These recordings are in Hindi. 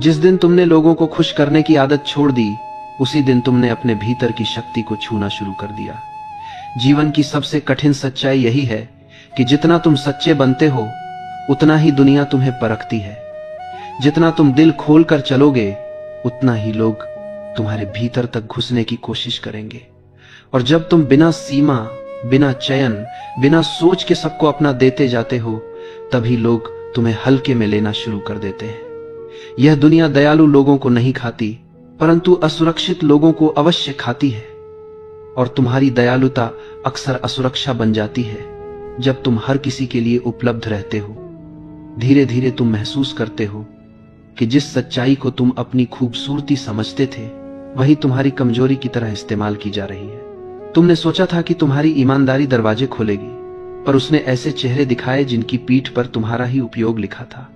जिस दिन तुमने लोगों को खुश करने की आदत छोड़ दी, उसी दिन तुमने अपने भीतर की शक्ति को छूना शुरू कर दिया। जीवन की सबसे कठिन सच्चाई यही है कि जितना तुम सच्चे बनते हो, उतना ही दुनिया तुम्हें परखती है। जितना तुम दिल खोलकर चलोगे, उतना ही लोग तुम्हारे भीतर तक घुसने की कोशिश करेंगे। और जब तुम बिना सीमा, बिना चयन, बिना सोच के सबको अपना देते जाते हो, तभी लोग तुम्हें हल्के में लेना शुरू कर देते हैं। यह दुनिया दयालु लोगों को नहीं खाती, परंतु असुरक्षित लोगों को अवश्य खाती है। और तुम्हारी दयालुता अक्सर असुरक्षा बन जाती है जब तुम हर किसी के लिए उपलब्ध रहते हो। धीरे धीरे तुम महसूस करते हो कि जिस सच्चाई को तुम अपनी खूबसूरती समझते थे, वही तुम्हारी कमजोरी की तरह इस्तेमाल की जा रही है। तुमने सोचा था कि तुम्हारी ईमानदारी दरवाजे खोलेगी, पर उसने ऐसे चेहरे दिखाए जिनकी पीठ पर तुम्हारा ही उपयोग लिखा था।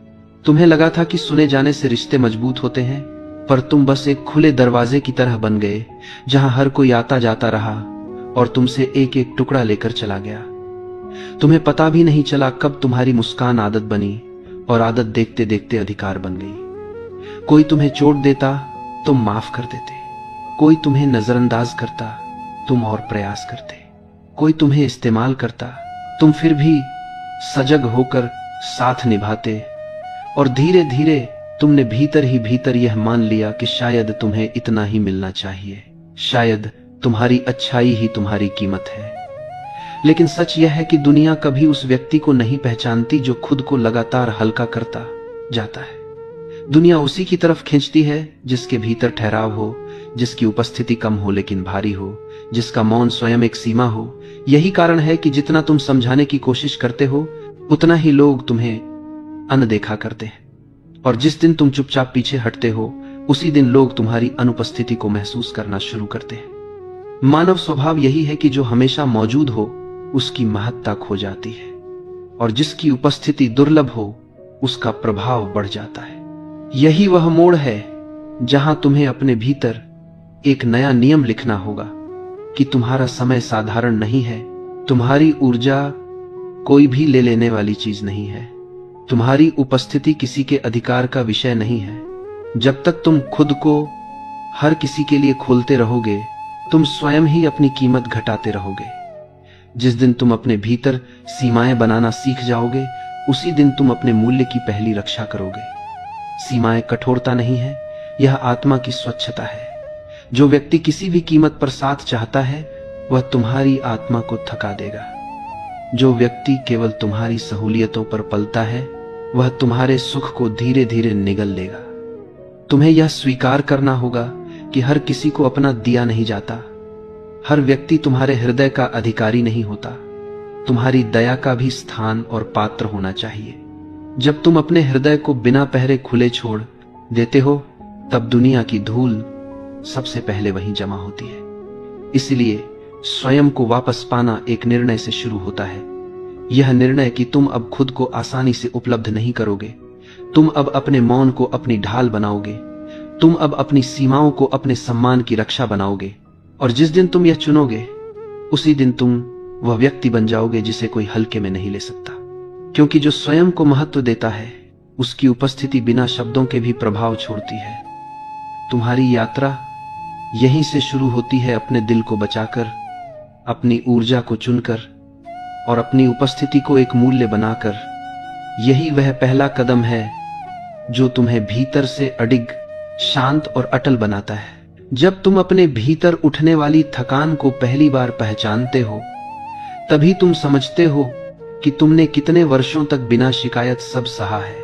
तुम्हें लगा था कि सुने जाने से रिश्ते मजबूत होते हैं, पर तुम बस एक खुले दरवाजे की तरह बन गए, जहां हर कोई आता जाता रहा और तुमसे एक एक टुकड़ा लेकर चला गया। तुम्हें पता भी नहीं चला कब तुम्हारी मुस्कान आदत बनी और आदत देखते देखते अधिकार बन गई। कोई तुम्हें चोट देता, तुम माफ कर देते। कोई तुम्हें नजरअंदाज करता, तुम और प्रयास करते। कोई तुम्हें इस्तेमाल करता, तुम फिर भी सजग होकर साथ निभाते। और धीरे धीरे तुमने भीतर ही भीतर यह मान लिया कि शायद तुम्हें इतना ही मिलना चाहिए, शायद तुम्हारी अच्छाई ही तुम्हारी कीमत है। लेकिन सच यह है कि दुनिया कभी उस व्यक्ति को नहीं पहचानती जो खुद को लगातार हल्का करता जाता है। दुनिया उसी की तरफ खींचती है जिसके भीतर ठहराव हो, जिसकी उपस्थिति कम हो लेकिन भारी हो, जिसका मौन स्वयं एक सीमा हो। यही कारण है कि जितना तुम समझाने की कोशिश करते हो, उतना ही लोग तुम्हें अनदेखा करते हैं। और जिस दिन तुम चुपचाप पीछे हटते हो, उसी दिन लोग तुम्हारी अनुपस्थिति को महसूस करना शुरू करते हैं। मानव स्वभाव यही है कि जो हमेशा मौजूद हो, उसकी महत्ता खो जाती है, और जिसकी उपस्थिति दुर्लभ हो, उसका प्रभाव बढ़ जाता है। यही वह मोड़ है जहां तुम्हें अपने भीतर एक नया नियम लिखना होगा कि तुम्हारा समय साधारण नहीं है, तुम्हारी ऊर्जा कोई भी ले लेने वाली चीज नहीं है, तुम्हारी उपस्थिति किसी के अधिकार का विषय नहीं है। जब तक तुम खुद को हर किसी के लिए खोलते रहोगे, तुम स्वयं ही अपनी कीमत घटाते रहोगे। जिस दिन तुम अपने भीतर सीमाएं बनाना सीख जाओगे, उसी दिन तुम अपने मूल्य की पहली रक्षा करोगे। सीमाएं कठोरता नहीं है, यह आत्मा की स्वच्छता है। जो व्यक्ति किसी भी कीमत पर साथ चाहता है, वह तुम्हारी आत्मा को थका देगा। जो व्यक्ति केवल तुम्हारी सहूलियतों पर पलता है, वह तुम्हारे सुख को धीरे धीरे निगल लेगा। तुम्हें यह स्वीकार करना होगा कि हर किसी को अपना दिया नहीं जाता। हर व्यक्ति तुम्हारे हृदय का अधिकारी नहीं होता। तुम्हारी दया का भी स्थान और पात्र होना चाहिए। जब तुम अपने हृदय को बिना पहरे खुले छोड़ देते हो, तब दुनिया की धूल सबसे पहले वहीं जमा होती है। इसलिए स्वयं को वापस पाना एक निर्णय से शुरू होता है। यह निर्णय कि तुम अब खुद को आसानी से उपलब्ध नहीं करोगे। तुम अब अपने मौन को अपनी ढाल बनाओगे। तुम अब अपनी सीमाओं को अपने सम्मान की रक्षा बनाओगे। और जिस दिन तुम यह चुनोगे, उसी दिन तुम वह व्यक्ति बन जाओगे जिसे कोई हल्के में नहीं ले सकता। क्योंकि जो स्वयं को महत्व देता है, उसकी उपस्थिति बिना शब्दों के भी प्रभाव छोड़ती है। तुम्हारी यात्रा यहीं से शुरू होती है, अपने दिल को बचाकर, अपनी ऊर्जा को चुनकर और अपनी उपस्थिति को एक मूल्य बनाकर। यही वह पहला कदम है जो तुम्हें भीतर से अडिग, शांत और अटल बनाता है। जब तुम अपने भीतर उठने वाली थकान को पहली बार पहचानते हो, तभी तुम समझते हो कि तुमने कितने वर्षों तक बिना शिकायत सब सहा है।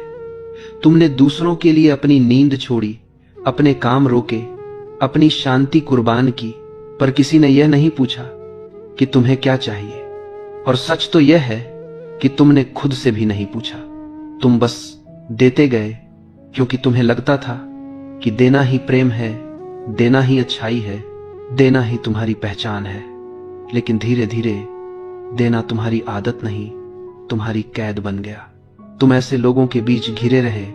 तुमने दूसरों के लिए अपनी नींद छोड़ी, अपने काम रोके, अपनी शांति कुर्बान की, पर किसी ने यह नहीं पूछा कि तुम्हें क्या चाहिए। और सच तो यह है कि तुमने खुद से भी नहीं पूछा। तुम बस देते गए, क्योंकि तुम्हें लगता था कि देना ही प्रेम है, देना ही अच्छाई है, देना ही तुम्हारी पहचान है। लेकिन धीरे धीरे देना तुम्हारी आदत नहीं, तुम्हारी कैद बन गया। तुम ऐसे लोगों के बीच घिरे रहे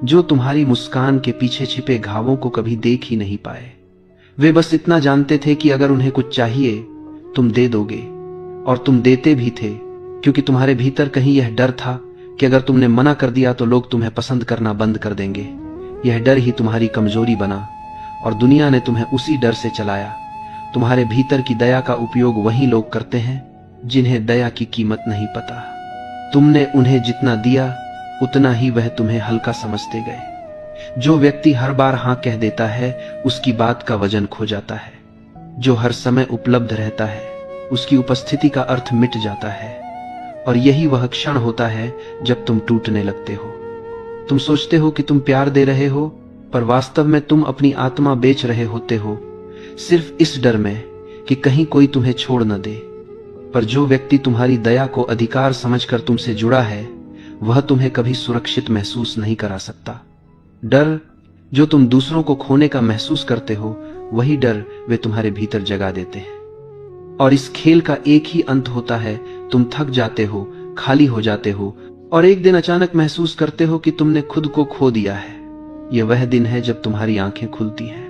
जो तुम्हारी मुस्कान के पीछे छिपे घावों को कभी देख ही नहीं पाए। वे बस इतना जानते थे कि अगर उन्हें कुछ चाहिए, तुम दे दोगे। और तुम देते भी थे, क्योंकि तुम्हारे भीतर कहीं यह डर था कि अगर तुमने मना कर दिया तो लोग तुम्हें पसंद करना बंद कर देंगे। यह डर ही तुम्हारी कमजोरी बना और दुनिया ने तुम्हें उसी डर से चलाया। तुम्हारे भीतर की दया का उपयोग वही लोग करते हैं जिन्हें दया की कीमत नहीं पता। तुमने उन्हें जितना दिया उतना ही वह तुम्हें हल्का समझते गए। जो व्यक्ति हर बार हां कह देता है उसकी बात का वजन खो जाता है। जो हर समय उपलब्ध रहता है उसकी उपस्थिति का अर्थ मिट जाता है। और यही वह क्षण होता है जब तुम टूटने लगते हो। तुम सोचते हो कि तुम प्यार दे रहे हो, पर वास्तव में तुम अपनी आत्मा बेच रहे होते हो, सिर्फ इस डर में कि कहीं कोई तुम्हें छोड़ न दे। पर जो व्यक्ति तुम्हारी दया को अधिकार समझकर तुमसे जुड़ा है वह तुम्हें कभी सुरक्षित महसूस नहीं करा सकता। डर जो तुम दूसरों को खोने का महसूस करते हो, वही डर वे तुम्हारे भीतर जगा देते हैं। और इस खेल का एक ही अंत होता है, तुम थक जाते हो, खाली हो जाते हो और एक दिन अचानक महसूस करते हो कि तुमने खुद को खो दिया है। यह वह दिन है जब तुम्हारी आंखें खुलती हैं।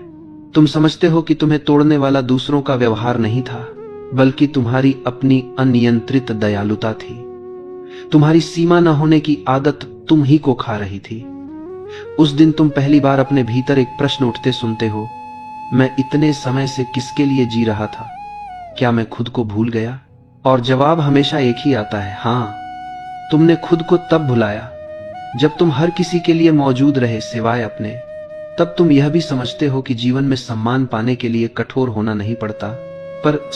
तुम समझते हो कि तुम्हें तोड़ने वाला दूसरों का व्यवहार नहीं था, बल्कि तुम्हारी अपनी अनियंत्रित दयालुता थी। तुम्हारी सीमा न होने की आदत तुम ही को खा रही थी। उस दिन तुम पहली बार अपने भीतर एक प्रश्न उठते सुनते हो, मैं इतने समय से किसके लिए जी रहा था? क्या मैं खुद को भूल गया? और जवाब हमेशा एक ही आता है, हाँ, तुमने खुद को तब भुलाया जब तुम हर किसी के लिए मौजूद रहे सिवाय अपने। तब तुम यह भी समझते हो कि जीवन में सम्मान पाने के लिए कठोर होना नहीं पड़ता, पर